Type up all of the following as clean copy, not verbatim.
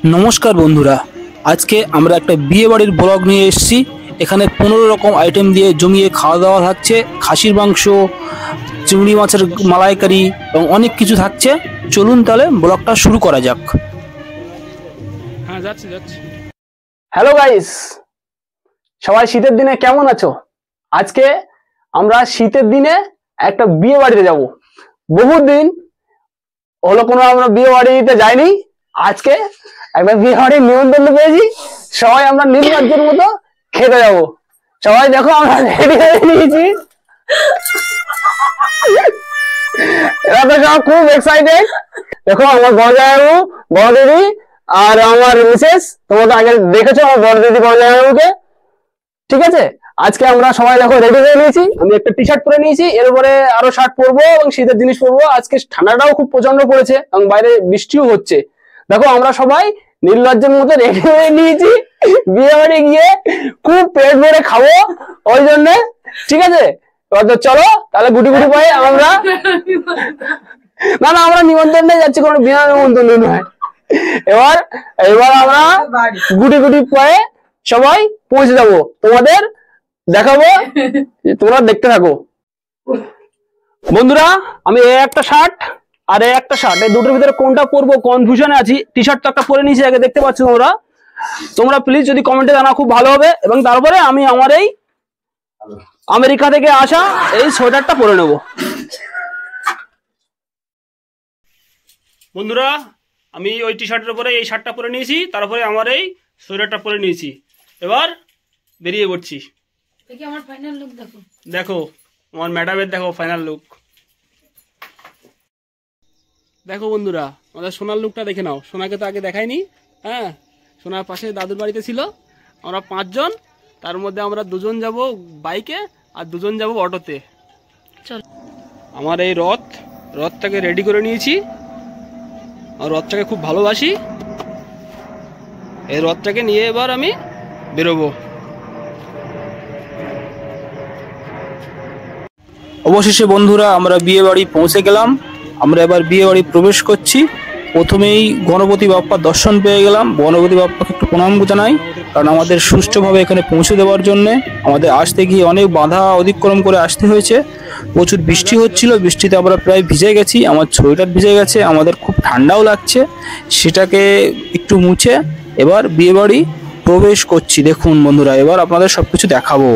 নমস্কার বন্ধুরা, আজকে আমরা একটা বিয়ে বাড়ির ব্লগ নিয়ে এসেছি। এখানে 15 রকম আইটেম দিয়ে জমিয়ে খাওয়া দাওয়া থাকছে। খাসির মাংস, চিংড়ি মাছের মালাইকারি এবং অনেক কিছু থাকছে। চলুন তাহলে ব্লগটা শুরু করা যাক। যাচ্ছি। হ্যালো গাইস, সবাই শীতের দিনে কেমন আছো? আজকে আমরা শীতের দিনে একটা বিয়ে বাড়িতে যাব। বহুদিন হলো কোনো আমরা বিয়ে বাড়িতে যাইনি। আজকে একটা বিয়ে বাড়ির নিমন্ত্রণ পেয়েছি। সবাই আমরা নির্লজ্জের মতো খেতে যাব। সবাই দেখো আমরা রেডি হয়ে নিয়েছি। এরা তো সব খুব এক্সাইটেড। দেখো আমার বড় জামাইবাবু, বড় দিদি আর আমার মিসেস। তোমরা তো আগে দেখেছো আমার বড় দিদি বড় জামাইবাবুকে, ঠিক আছে? আজকে আমরা সবাই দেখো রেডি হয়ে নিয়েছি। আমি একটা টি শার্ট পরে নিয়েছি, এর উপরে আরো শার্ট পরবো এবং শীতের জিনিস পরবো। আজকে ঠান্ডাটাও খুব প্রচন্ড পড়েছে এবং বাইরে বৃষ্টিও হচ্ছে। দেখো আমরা সবাই নির্লজ্জের মতো রেডি হয়ে নিয়েছি বিয়ে বাড়ি গিয়ে খুব পেট ভরে খাবো ওই জন্য, ঠিক আছে? তো চলো তাহলে গুটি গুটি পাই আমরা। না আমরা নিমন্ত্রণে যাচ্ছি, কোনো বিনা নিমন্ত্রণ নয়। এবার আমরা গুটি গুটি পায়ে সবাই পৌঁছে যাবো, তোমাদের দেখাবো, তোমরা দেখতে থাকো। বন্ধুরা, আমি এই একটা শার্ট আর এই একটা শার্ট, এই দুটোর ভিতরে কোনটা পরবো কনফিউশনে আছি। টি শার্ট তো একটা পরে নিয়েছি, আগে দেখতে পাচ্ছ তোমরা প্লিজ যদি কমেন্টে জানাও খুব ভালো হবে। এবং তারপরে আমি আমার এই আমেরিকা থেকে আসা এই সোয়েটারটা পরে নেব। বন্ধুরা, আমি ওই টি শার্টের উপরে এই শার্টটা পরে নিয়েছি, তারপরে আমার এই সোয়েটারটা পরে নিয়েছি। এবার বেরিয়ে পড়ছি। আমার ফাইনাল লুক দেখো আমার ম্যাডামের দেখো ফাইনাল লুক। দেখো বন্ধুরা, আমাদের সোনার লুকটা দেখে নাও। সোনাকে তো আগে দেখাইনি। হ্যাঁ, সোনার পাশে দাদুর বাড়িতে ছিল। আমরা 5 জন, তার মধ্যে আমরা 2 জন যাব বাইকে আর 2 জন যাব অটোতে। চল, আমার এই রথটাকে রেডি করে নিয়েছি। আর রথটাকে খুব ভালোবাসি। এই রথটাকে নিয়ে এবার আমি বেরোবো। অবশেষে বন্ধুরা আমরা বিয়ে বাড়ি পৌঁছে গেলাম। আমরা এবার বিয়ে বাড়ি প্রবেশ করছি। প্রথমেই গণপতি বাপ্পার দর্শন পেয়ে গেলাম। গণপতি বাপ্পাকে একটু প্রণাম জানাই, কারণ আমাদের সুষ্ঠুভাবে এখানে পৌঁছে দেওয়ার জন্য আমাদের আসতে গিয়ে অনেক বাধা অতিক্রম করে আসতে হয়েছে। প্রচুর বৃষ্টি হচ্ছিল, বৃষ্টিতে আমরা প্রায় ভিজে গেছি, আমার সোয়েটার ভিজে গেছে, আমাদের খুব ঠান্ডাও লাগছে। সেটাকে একটু মুছে এবার বিয়ে বাড়ি প্রবেশ করছি। দেখুন বন্ধুরা, এবার আপনাদের সবকিছু দেখাবো।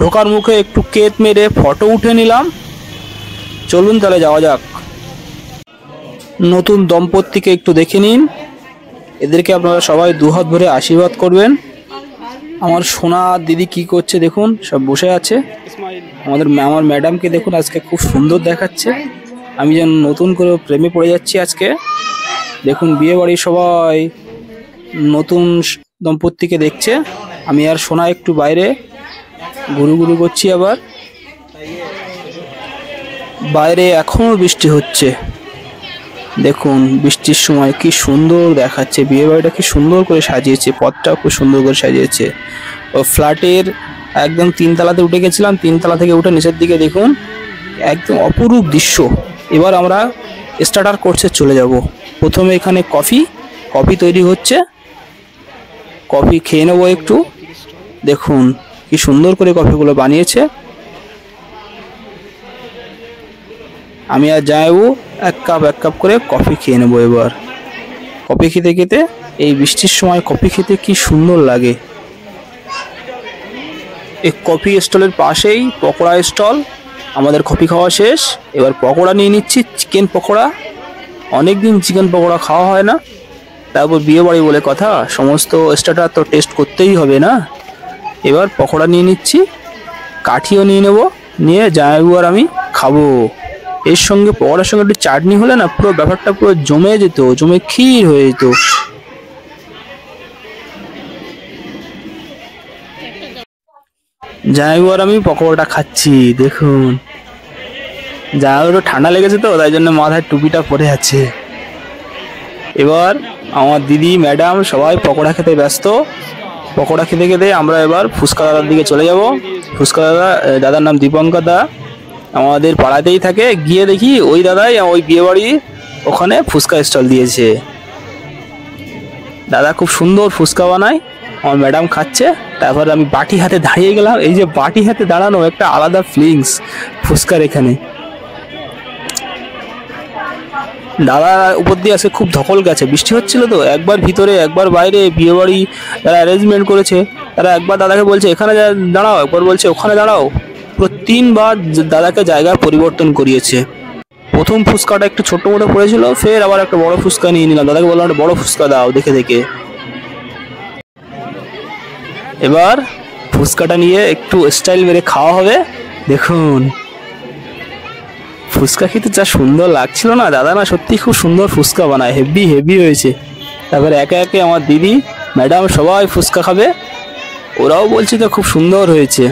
ঢোকার মুখে একটু কেত মেরে ফটো উঠে নিলাম। চলুন তাহলে যাওয়া যাক। নতুন দম্পতিকে একটু দেখে নিন। এদেরকে আপনারা সবাই দুহাত ভরে আশীর্বাদ করবেন। আমার সোনা দিদি কি করছে দেখুন, সব বসে আছে। আমার ম্যাডামকে দেখুন, আজকে খুব সুন্দর দেখাচ্ছে। আমি যেন নতুন করে প্রেমে পড়ে যাচ্ছি আজকে। দেখুন বিয়ে বাড়ির সবাই নতুন দম্পতিকে দেখছে। আমি আর সোনা একটু বাইরে ঘুরু ঘুরু করছি। আবার বাইরে এখনো বৃষ্টি হচ্ছে। দেখুন বৃষ্টির সময় কি সুন্দর দেখাচ্ছে। বিয়ে বাড়িটা কি সুন্দর করে সাজিয়েছে, পথটাও খুব সুন্দর করে সাজিয়েছে। ও ফ্ল্যাটের একদম 3 তলাতে উঠে গেছিলাম, 3 তলা থেকে উঠে নিচের দিকে দেখুন একদম অপরূপ দৃশ্য। এবার আমরা স্টার্টার কোর্সে চলে যাব। প্রথমে এখানে কফি তৈরি হচ্ছে, কফি খেয়ে নেবো একটু। দেখুন কি সুন্দর করে কফিগুলো বানিয়েছে। আমি আর জামাইবাবু এক কাপ করে কফি খেয়ে নেবো। এবার কফি খেতে খেতে, এই বৃষ্টির সময় কফি খেতে কি সুন্দর লাগে। এই কফি স্টলের পাশেই পকোড়া স্টল। আমাদের কফি খাওয়া শেষ, এবার পকোড়া নিয়ে নিচ্ছি। চিকেন পকোড়া, অনেকদিন চিকেন পকোড়া খাওয়া হয় না। তারপর বিয়ে বাড়ি বলে কথা, সমস্ত স্টার্টার তো টেস্ট করতেই হবে না। এবার পকোড়া নিয়ে নিচ্ছি, কাঠিও নিয়ে নেব, নিয়ে জামাইবাবু আর আমি খাবো। এর সঙ্গে পকোড়ার সঙ্গে একটু চাটনি হলে না পুরো ব্যাপারটা পুরো জমে যেত, জমে ক্ষীর হয়ে যেত। জামাইবাবু আর আমি পকোড়াটা খাচ্ছি। দেখুন জামাইবাবু ঠান্ডা লেগেছে তো, তাই জন্য মাথায় টুপিটা পরে আছে। এবার আমার দিদি ম্যাডাম সবাই পকোড়া খেতে ব্যস্ত। পকোড়া খেতে খেতে আমরা এবার ফুচকা দাদার দিকে চলে যাব। ফুচকা দাদার নাম দীপঙ্কর দা, আমাদের পাড়াতেই থাকে। গিয়ে দেখি ওই দাদাই ওই বিয়ে বাড়ি ওখানে ফুচকা স্টল দিয়েছে। দাদা খুব সুন্দর ফুচকা বানায়, আমার ম্যাডাম খাচ্ছে। তারপর আমি বাটি হাতে দাঁড়িয়ে গেলাম। এই যে বাটি হাতে দাঁড়ানো একটা আলাদা ফিলিংস ফুচকার এখানে। দাদা উপর দিয়ে আসে খুব ধকল গেছে, বৃষ্টি হচ্ছিল তো, একবার ভিতরে একবার বাইরে। বিয়ে বাড়ি যারা অ্যারেঞ্জমেন্ট করেছে তারা একবার দাদাকে বলছে এখানে দাঁড়াও, একবার বলছে ওখানে দাঁড়াও। পুরো 3 বার দাদাকে জায়গা পরিবর্তন করিয়েছে। প্রথম ফুচকাটা একটু ছোট মতো পড়েছিল, ফের আবার একটা বড় ফুচকা নিয়ে নিলাম। দাদাকে বললাম একটা বড় ফুচকা দাও দেখে দেখে। এবার ফুচকাটা নিয়ে একটু স্টাইল মেরে খাওয়া হবে। দেখুন ফুচকা খেতে যা সুন্দর লাগছিল না, দাদা না সত্যি খুব সুন্দর ফুচকা বানায়, হেভি হেভি হয়েছে। তারপরে একে একে আমার দিদি ম্যাডাম সবাই ফুচকা খাবে, ওরাও বলছে তো খুব সুন্দর হয়েছে।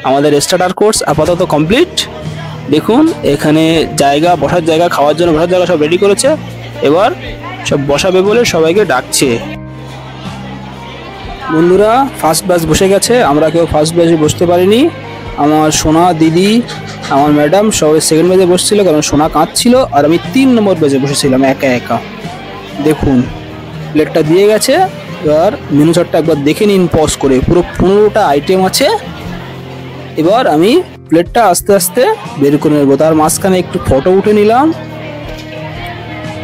আমাদের স্টার্টার কোর্স আপাতত কমপ্লিট। দেখুন এখানে জায়গা, বসার জায়গা, খাওয়ার জন্য বসার জায়গা সব রেডি করেছে। এবার সব বসাবে বলে সবাইকে ডাকছে। বন্ধুরা ফার্স্ট ব্যাচ বসে গেছে, আমরা কেউ ফার্স্ট ব্যাচে বসতে পারিনি। আমার সোনা, দিদি, আমার ম্যাডাম সবাই সেকেন্ড ব্যাচে বসছিল, কারণ সোনা কাঁদছিল। আর আমি 3 নম্বর ব্যাচে বসেছিলাম একা একা। দেখুন প্লেটটা দিয়ে গেছে। এবার মেনু চার্টটা একবার দেখে নিন পজ করে, পুরো 15টা আইটেম আছে। এবার আমি প্লেটটা আস্তে আস্তে বের করে নেবো। তার মাঝখানে একটু ফটো উঠে নিলাম।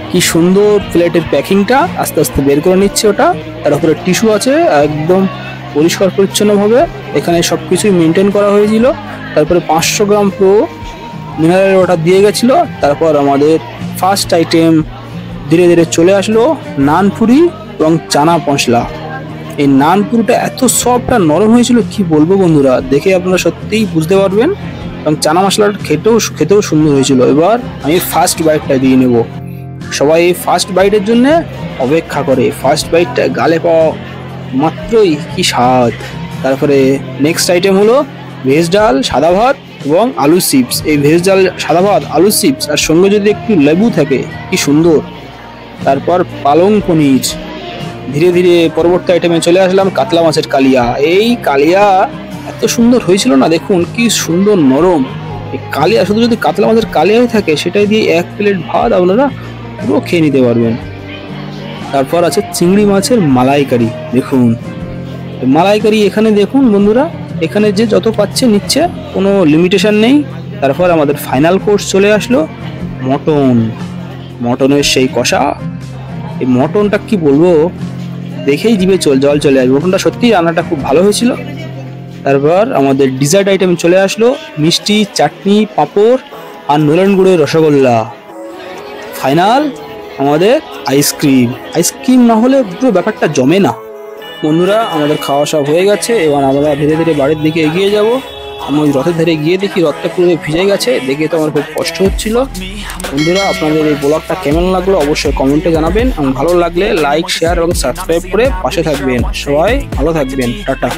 কি সুন্দর প্লেটের প্যাকিংটা, আস্তে আস্তে বের করে নিচ্ছে ওটা। তার উপরে টিস্যু আছে, একদম পরিষ্কার পরিচ্ছন্নভাবে এখানে সব কিছুই মেনটেন করা হয়েছিল। তারপরে 500 গ্রাম প্রো মিনারেল ওয়াটার দিয়ে গেছিলো। তারপর আমাদের ফার্স্ট আইটেম ধীরে ধীরে চলে আসলো, নানপুরি এবং চানা মশলা। এই নানপুরিটা এত সফট আর নরম হয়েছিল কি বলবো বন্ধুরা, দেখে আপনারা সত্যিই বুঝতে পারবেন। এবং চানা মশলাটা খেতেও সুন্দর হয়েছিল। এবার আমি ফার্স্ট বাইটটা দিয়ে নেব। সবাই এই ফার্স্ট বাইটের জন্য অপেক্ষা করে, ফার্স্ট বাইটটা গালে পাওয়া মাত্রই কি স্বাদ। তারপরে নেক্সট আইটেম হলো ভেজ ডাল, সাদা ভাত এবং আলু চিপস। এই ভেজ ডাল, সাদা ভাত, আলু চিপস আর সঙ্গে যদি একটু লেবু থাকে কি সুন্দর। তারপর পালং পনির। ধীরে ধীরে পরবর্তী আইটেমে চলে আসলাম কাতলা মাছের কালিয়া। এই কালিয়া এত সুন্দর হয়েছিল না, দেখুন কি সুন্দর নরম। এই কালিয়া শুধু যদি কাতলা মাছের কালিয়াই থাকে, সেটাই দিয়ে 1 প্লেট ভাত আপনারা পুরো খেয়ে নিতে পারবেন। তারপর আছে চিংড়ি মাছের মালাইকারি। দেখুন মালাইকারি এখানে দেখুন বন্ধুরা, এখানে যে যত পাচ্ছে নিচ্ছে, কোনো লিমিটেশন নেই। তারপর আমাদের ফাইনাল কোর্স চলে আসলো মটনের সেই কষা। এই মটনটা কি বলবো, দেখেই জিভে জল চলে আসবে। মটনটা সত্যি রান্নাটা খুব ভালো হয়েছিল। তারপর আমাদের ডিজার্ট আইটেম চলে আসলো মিষ্টি, চাটনি, পাঁপড় আর নলেন গুড়ের রসগোল্লা। ফাইনাল আমাদের আইসক্রিম না হলে পুরো ব্যাপারটা জমে না। বন্ধুরা আমাদের খাওয়া সব হয়ে গেছে, এবার আমরা ধীরে ধীরে বাড়ির দিকে এগিয়ে যাব। আমি ওই রথের ধারে গিয়ে দেখি রথটা পুরো ভিজে গেছে, দেখে তো আমার খুব কষ্ট হচ্ছিল। বন্ধুরা আপনাদের এই ব্লগটা কেমন লাগলো অবশ্যই কমেন্টে জানাবেন, এবং ভালো লাগলে লাইক, শেয়ার এবং সাবস্ক্রাইব করে পাশে থাকবেন। সবাই ভালো থাকবেন, টাটা।